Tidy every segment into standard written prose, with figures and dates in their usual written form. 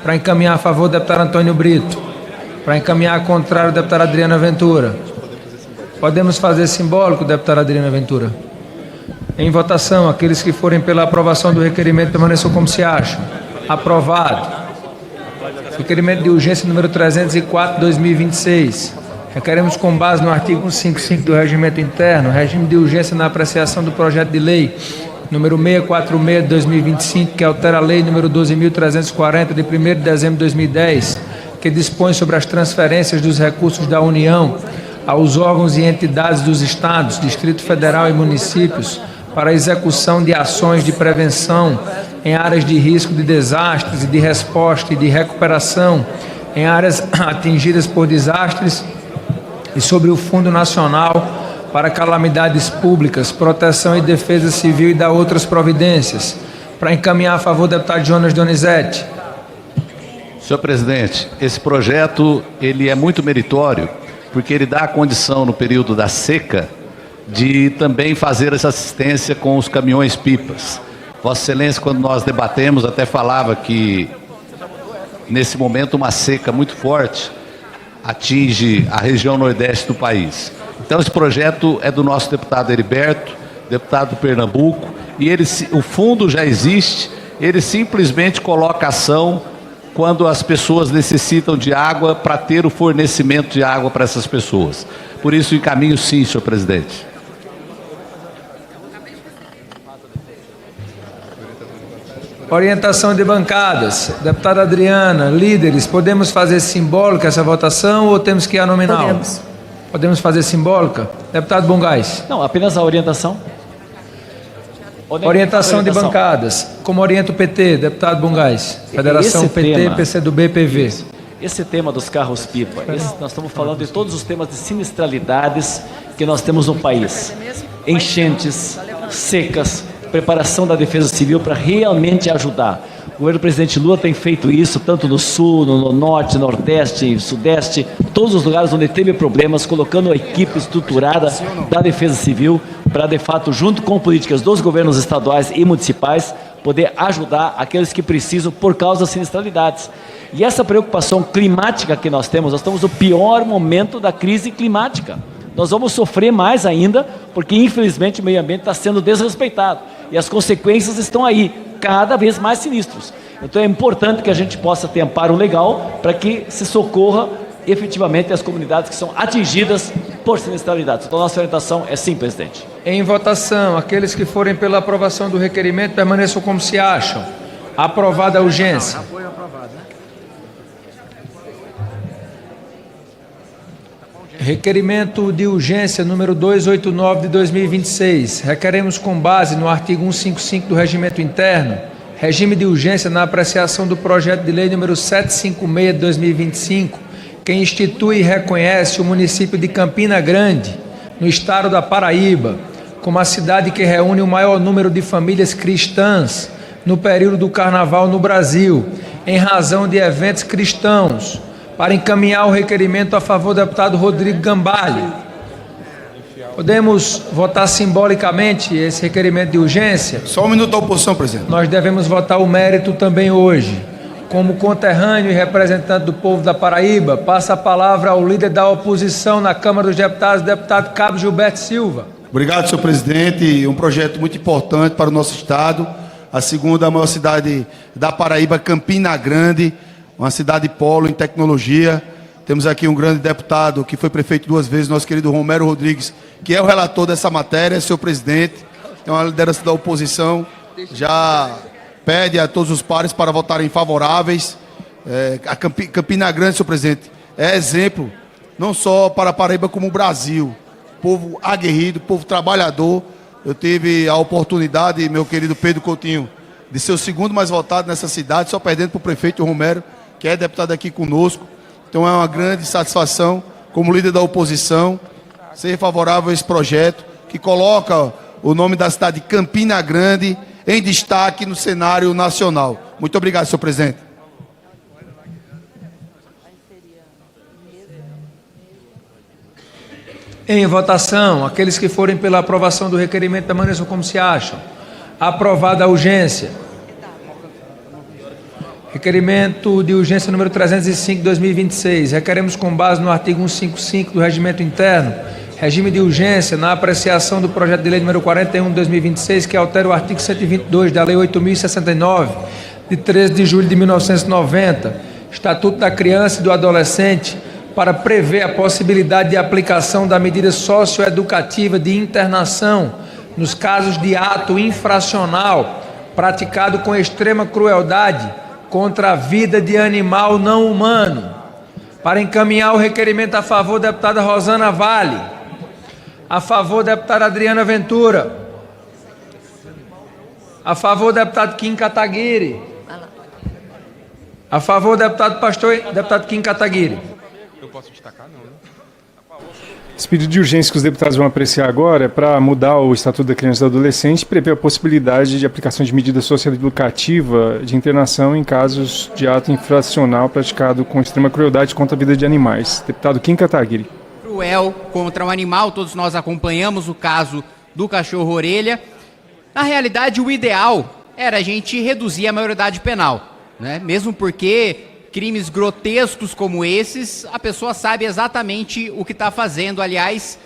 Para encaminhar a favor, o deputado Antônio Brito. Para encaminhar contrário, o deputado Adriana Ventura. Podemos fazer simbólico, deputado Adriana Ventura. Em votação, aqueles que forem pela aprovação do requerimento permaneçam como se acham. Aprovado. Requerimento de urgência número 304, 2026. Requeremos, com base no artigo 155 do Regimento Interno, regime de urgência na apreciação do projeto de lei número 646 de 2025, que altera a lei número 12.340 de 1º de dezembro de 2010, que dispõe sobre as transferências dos recursos da União aos órgãos e entidades dos Estados, Distrito Federal e municípios para a execução de ações de prevenção em áreas de risco de desastres e de resposta e de recuperação em áreas atingidas por desastres e sobre o Fundo Nacional para Calamidades Públicas, Proteção e Defesa Civil e da outras providências. Para encaminhar a favor, deputado Jonas Donizete. Senhor presidente, esse projeto ele é muito meritório, porque ele dá a condição no período da seca de também fazer essa assistência com os caminhões-pipas. Vossa Excelência, quando nós debatemos, até falava que nesse momento uma seca muito forte atinge a região nordeste do país. Então esse projeto é do nosso deputado Heriberto, deputado do Pernambuco, e o fundo já existe, ele simplesmente coloca ação quando as pessoas necessitam de água para ter o fornecimento de água para essas pessoas. Por isso encaminho sim, senhor presidente. Orientação de bancadas. Deputada Adriana, líderes, podemos fazer simbólica essa votação ou temos que ir a nominal? Podemos. Podemos fazer simbólica? Deputado Bongás. Não, apenas a orientação. Orientação de bancadas. Como orienta o PT, deputado Bongás? Federação Esse PT, tema, PCdoB, PV. Esse tema dos carros-pipa, nós estamos falando de todos os temas de sinistralidades que nós temos no país. Enchentes, secas, preparação da defesa civil para realmente ajudar. O governo do presidente Lula tem feito isso tanto no sul, no norte, nordeste, sudeste, todos os lugares onde teve problemas, colocando a equipe estruturada da defesa civil para, de fato, junto com políticas dos governos estaduais e municipais, poder ajudar aqueles que precisam por causa das sinistralidades. E essa preocupação climática que nós estamos no pior momento da crise climática. Nós vamos sofrer mais ainda, porque infelizmente o meio ambiente está sendo desrespeitado. E as consequências estão aí, cada vez mais sinistros. Então é importante que a gente possa ter amparo legal para que se socorra efetivamente as comunidades que são atingidas por sinistralidades. Então a nossa orientação é sim, presidente. Em votação, aqueles que forem pela aprovação do requerimento permaneçam como se acham. Aprovada a urgência. Requerimento de urgência número 289 de 2026. Requeremos, com base no artigo 155 do Regimento Interno, regime de urgência na apreciação do projeto de lei número 756 de 2025, que institui e reconhece o município de Campina Grande, no estado da Paraíba, como a cidade que reúne o maior número de famílias cristãs no período do Carnaval no Brasil, em razão de eventos cristãos. Para encaminhar o requerimento a favor do deputado Rodrigo Gambalho. Podemos votar simbolicamente esse requerimento de urgência? Só um minuto da oposição, presidente. Nós devemos votar o mérito também hoje. Como conterrâneo e representante do povo da Paraíba, passa a palavra ao líder da oposição na Câmara dos Deputados, deputado Cabo Gilberto Silva. Obrigado, senhor presidente. Um projeto muito importante para o nosso estado. A segunda maior cidade da Paraíba, Campina Grande, uma cidade polo em tecnologia. Temos aqui um grande deputado que foi prefeito 2 vezes, nosso querido Romero Rodrigues, que é o relator dessa matéria, senhor presidente. Então a liderança da oposição já pede a todos os pares para votarem favoráveis. A Campina Grande, senhor presidente, é exemplo não só para a Paraíba como o Brasil. Povo aguerrido, povo trabalhador. Eu tive a oportunidade, meu querido Pedro Coutinho, de ser o segundo mais votado nessa cidade, só perdendo para o prefeito Romero, que é deputado aqui conosco. Então é uma grande satisfação, como líder da oposição, ser favorável a esse projeto, que coloca o nome da cidade de Campina Grande em destaque no cenário nacional. Muito obrigado, senhor presidente. Em votação, aqueles que forem pela aprovação do requerimento permaneçam como se acham. Aprovada a urgência. Requerimento de urgência número 305, 2026. Requeremos, com base no artigo 155 do Regimento Interno, regime de urgência na apreciação do projeto de lei número 41, 2026, que altera o artigo 122 da Lei 8.069, de 13 de julho de 1990, Estatuto da Criança e do Adolescente, para prever a possibilidade de aplicação da medida socioeducativa de internação nos casos de ato infracional praticado com extrema crueldade contra a vida de animal não humano. Para encaminhar o requerimento a favor, deputada Rosana Vale. A favor, deputada Adriana Ventura. A favor, deputado Kim Kataguiri. A favor, deputado Kim Kataguiri. Eu posso destacar, não, né? Esse pedido de urgência que os deputados vão apreciar agora é para mudar o Estatuto da Criança e do Adolescente e prever a possibilidade de aplicação de medida socioeducativa de internação em casos de ato infracional praticado com extrema crueldade contra a vida de animais. Deputado Kim Kataguiri. Cruel contra um animal, todos nós acompanhamos o caso do cachorro-orelha. Na realidade, o ideal era a gente reduzir a maioridade penal, né? Mesmo porque crimes grotescos como esses, a pessoa sabe exatamente o que está fazendo. Aliás,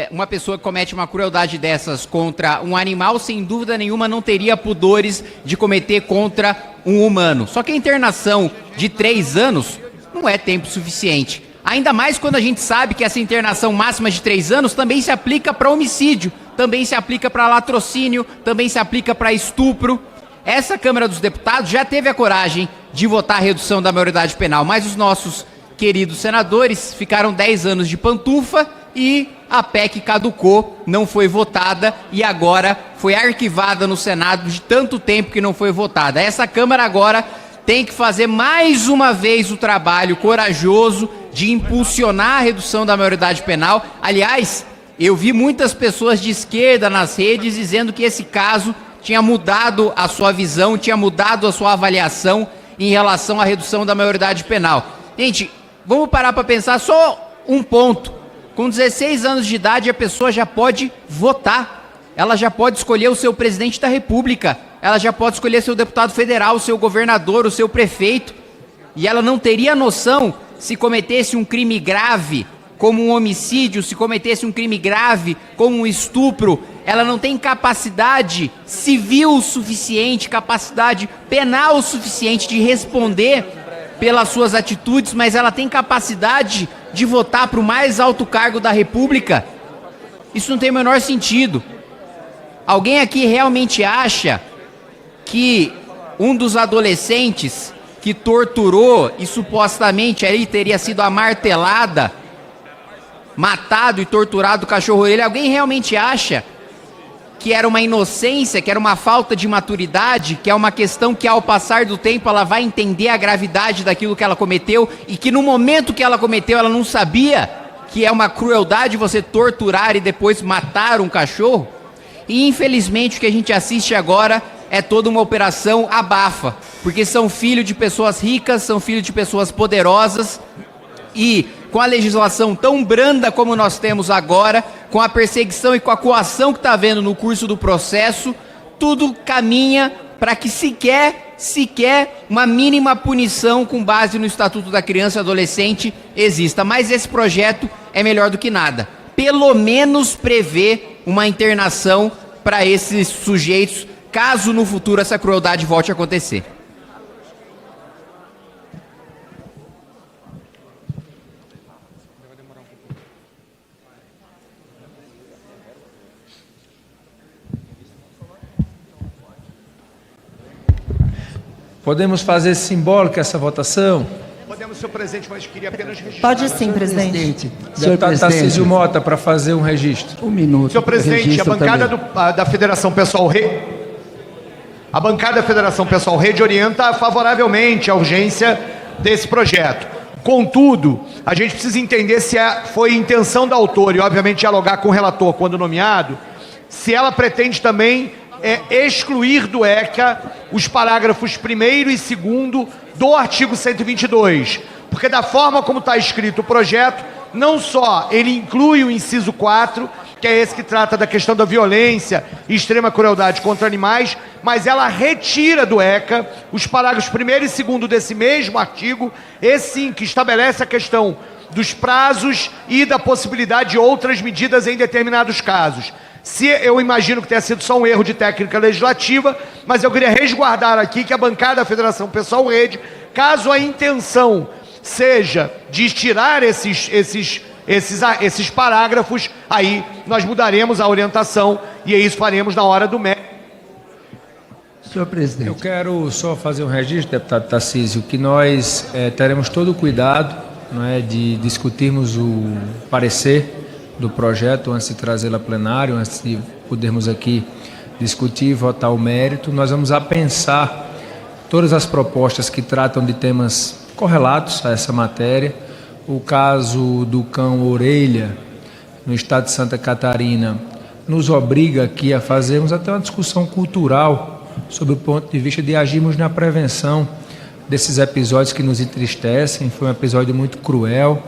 uma pessoa que comete uma crueldade dessas contra um animal, sem dúvida nenhuma, não teria pudores de cometer contra um humano. Só que a internação de 3 anos não é tempo suficiente. Ainda mais quando a gente sabe que essa internação máxima de 3 anos também se aplica para homicídio, também se aplica para latrocínio, também se aplica para estupro. Essa Câmara dos Deputados já teve a coragem de votar a redução da maioridade penal, mas os nossos queridos senadores ficaram 10 anos de pantufa e a PEC caducou, não foi votada e agora foi arquivada no Senado de tanto tempo que não foi votada. Essa Câmara agora tem que fazer mais uma vez o trabalho corajoso de impulsionar a redução da maioridade penal. Aliás, eu vi muitas pessoas de esquerda nas redes dizendo que esse caso tinha mudado a sua visão, tinha mudado a sua avaliação em relação à redução da maioridade penal. Gente, vamos parar para pensar só um ponto. Com 16 anos de idade, a pessoa já pode votar. Ela já pode escolher o seu presidente da República. Ela já pode escolher seu deputado federal, o seu governador, o seu prefeito. E ela não teria noção se cometesse um crime grave, como um homicídio, se cometesse um crime grave, como um estupro. Ela não tem capacidade civil suficiente, capacidade penal suficiente de responder pelas suas atitudes, mas ela tem capacidade de votar para o mais alto cargo da República. Isso não tem o menor sentido. Alguém aqui realmente acha que um dos adolescentes que torturou e supostamente aí teria sido amartelada, matado e torturado o cachorro-orelha, alguém realmente acha que era uma inocência, que era uma falta de maturidade, que é uma questão que ao passar do tempo ela vai entender a gravidade daquilo que ela cometeu e que no momento que ela cometeu ela não sabia que é uma crueldade você torturar e depois matar um cachorro? E infelizmente o que a gente assiste agora é toda uma operação abafa, porque são filhos de pessoas ricas, são filhos de pessoas poderosas e com a legislação tão branda como nós temos agora, com a perseguição e com a coação que está havendo no curso do processo, tudo caminha para que sequer uma mínima punição com base no Estatuto da Criança e Adolescente exista. Mas esse projeto é melhor do que nada. Pelo menos prevê uma internação para esses sujeitos, caso no futuro essa crueldade volte a acontecer. Podemos fazer simbólica essa votação? Podemos, senhor presidente, mas queria apenas registrar. Pode sim, presidente. Deputado Tarcísio Mota, para fazer um registro. Um minuto. Senhor presidente, a bancada da Federação Pessoal a bancada da Federação Pessoal Rede orienta favoravelmente a urgência desse projeto. Contudo, a gente precisa entender se foi intenção da autora e, obviamente, dialogar com o relator quando nomeado, se ela pretende também excluir do ECA os parágrafos 1º e 2º do artigo 122, porque da forma como está escrito o projeto, não só ele inclui o inciso 4, que é esse que trata da questão da violência e extrema crueldade contra animais, mas ela retira do ECA os parágrafos 1º e 2º desse mesmo artigo, esse sim que estabelece a questão dos prazos e da possibilidade de outras medidas em determinados casos. Se eu imagino que tenha sido só um erro de técnica legislativa, mas eu queria resguardar aqui que a bancada da Federação Pessoal Rede, caso a intenção seja de tirar esses parágrafos, aí nós mudaremos a orientação e isso faremos na hora do mérito. Senhor presidente, eu quero só fazer um registro, deputado Tarcísio, que nós teremos todo o cuidado, não é, de discutirmos o parecer do projeto antes de trazê-lo a plenário, antes de podermos aqui discutir e votar o mérito. Nós vamos apensar todas as propostas que tratam de temas correlatos a essa matéria. O caso do cão orelha no estado de Santa Catarina nos obriga aqui a fazermos até uma discussão cultural sobre o ponto de vista de agirmos na prevenção desses episódios que nos entristecem. Foi um episódio muito cruel,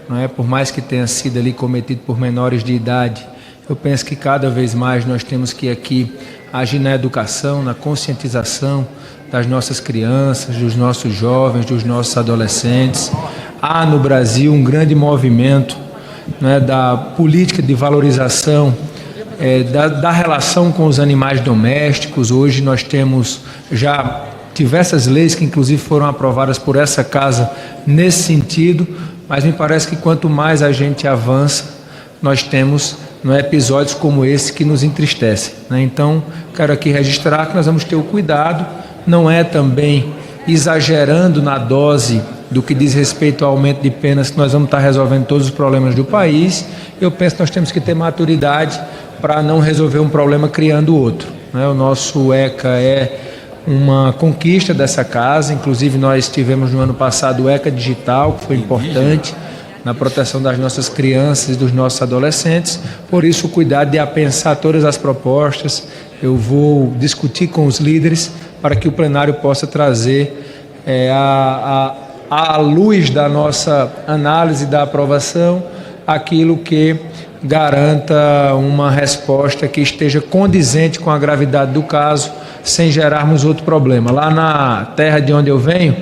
não é? Por mais que tenha sido ali cometido por menores de idade, eu penso que cada vez mais nós temos que aqui agir na educação, na conscientização das nossas crianças, dos nossos jovens, dos nossos adolescentes. Há no Brasil um grande movimento, né, da política de valorização da relação com os animais domésticos. Hoje nós temos já diversas leis que inclusive foram aprovadas por essa casa nesse sentido, mas me parece que quanto mais a gente avança, nós temos episódios como esse que nos entristecem, né? Então, quero aqui registrar que nós vamos ter o cuidado, não é também exagerando na dose do que diz respeito ao aumento de penas que nós vamos estar resolvendo todos os problemas do país. Eu penso que nós temos que ter maturidade para não resolver um problema criando outro, né? O nosso ECA é uma conquista dessa casa, inclusive nós tivemos no ano passado o ECA Digital, que foi importante na proteção das nossas crianças e dos nossos adolescentes. Por isso, o cuidado de apensar todas as propostas. Eu vou discutir com os líderes para que o plenário possa trazer à luz da nossa análise da aprovação aquilo que garanta uma resposta que esteja condizente com a gravidade do caso, sem gerarmos outro problema. Lá na terra de onde eu venho,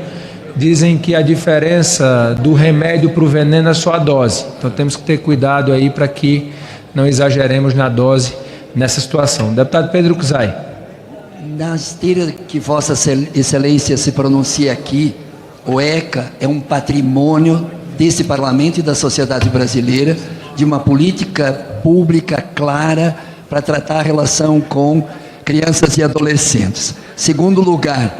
dizem que a diferença do remédio para o veneno é só a dose. Então temos que ter cuidado aí para que não exageremos na dose nessa situação. Deputado Pedro Cusai. Na esteira que Vossa Excelência se pronuncia aqui, o ECA é um patrimônio desse parlamento e da sociedade brasileira, de uma política pública clara para tratar a relação com crianças e adolescentes. Segundo lugar,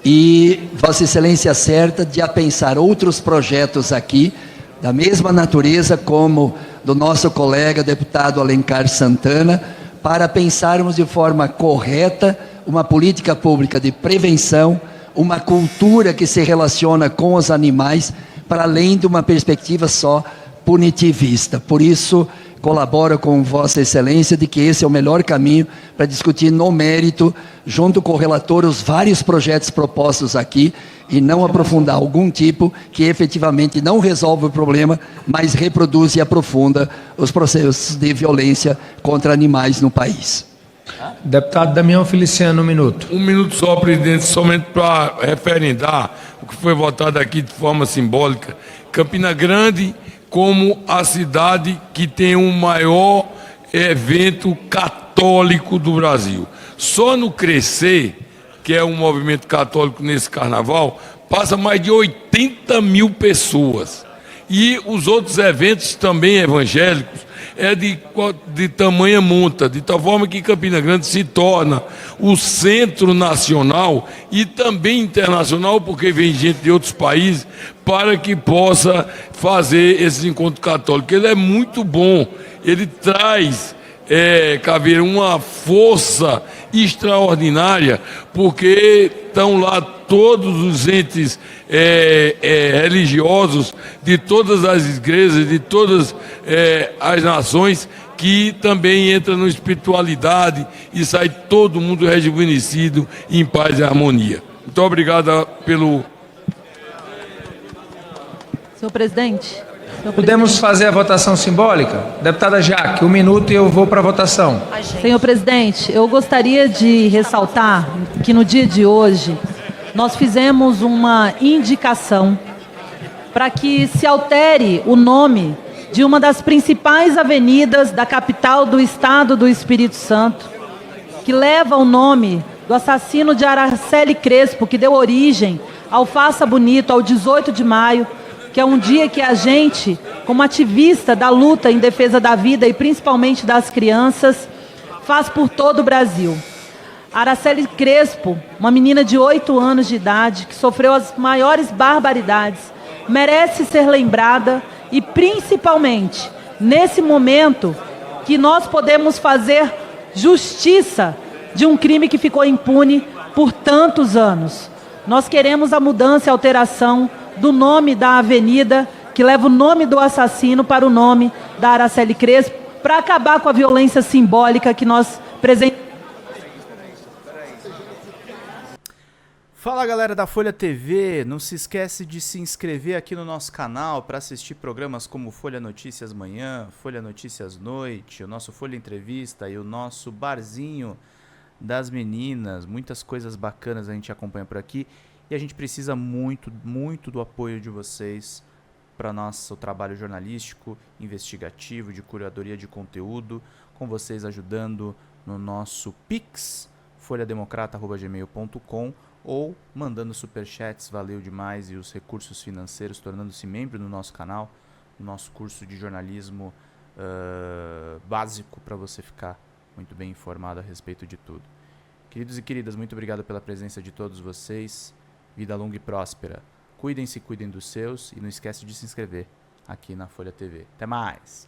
e Vossa Excelência acerta de apensar outros projetos aqui, da mesma natureza como do nosso colega deputado Alencar Santana, para pensarmos de forma correta uma política pública de prevenção, uma cultura que se relaciona com os animais, para além de uma perspectiva só punitivista. Por isso, colaboro com Vossa Excelência de que esse é o melhor caminho para discutir no mérito, junto com o relator, os vários projetos propostos aqui e não aprofundar algum tipo que efetivamente não resolve o problema, mas reproduz e aprofunda os processos de violência contra animais no país. Deputado Damião Feliciano, um minuto. Um minuto só, presidente, somente para referendar o que foi votado aqui de forma simbólica. Campina Grande como a cidade que tem o maior evento católico do Brasil. Só no Crescer, que é um movimento católico nesse carnaval, passa mais de 80 mil pessoas. E os outros eventos também evangélicos é de tamanha monta, de tal forma que Campina Grande se torna o centro nacional e também internacional, porque vem gente de outros países, para que possa fazer esse encontro católico. Ele é muito bom, ele traz, Caveira, uma força extraordinária, porque estão lá todos os entes religiosos de todas as igrejas, de todas as nações, que também entra na espiritualidade e sai todo mundo rejuvenescido em paz e harmonia. Muito obrigado pelo... Senhor presidente. Podemos fazer a votação simbólica? Deputada Jaque, 1 minuto e eu vou para a votação. Senhor presidente, eu gostaria de ressaltar que no dia de hoje nós fizemos uma indicação para que se altere o nome de uma das principais avenidas da capital do estado do Espírito Santo, que leva o nome do assassino de Araceli Crespo, que deu origem ao Faça Bonito, ao 18 de maio, que é um dia que a gente, como ativista da luta em defesa da vida e principalmente das crianças, faz por todo o Brasil. Araceli Crespo, uma menina de 8 anos de idade, que sofreu as maiores barbaridades, merece ser lembrada e principalmente nesse momento que nós podemos fazer justiça de um crime que ficou impune por tantos anos. Nós queremos a mudança e alteração do nome da avenida, que leva o nome do assassino para o nome da Araceli Crespo, para acabar com a violência simbólica que nós presenciamos. Fala galera da Folha TV, não se esquece de se inscrever aqui no nosso canal para assistir programas como Folha Notícias Manhã, Folha Notícias Noite, o nosso Folha Entrevista e o nosso Barzinho das Meninas. Muitas coisas bacanas a gente acompanha por aqui e a gente precisa muito, muito do apoio de vocês para nosso trabalho jornalístico, investigativo, de curadoria de conteúdo, com vocês ajudando no nosso Pix, folhademocrata@gmail.com, ou mandando superchats, valeu demais, e os recursos financeiros, tornando-se membro do nosso canal, no nosso curso de jornalismo básico, para você ficar muito bem informado a respeito de tudo. Queridos e queridas, muito obrigado pela presença de todos vocês. Vida longa e próspera. Cuidem-se, cuidem dos seus, e não esquece de se inscrever aqui na Folha TV. Até mais!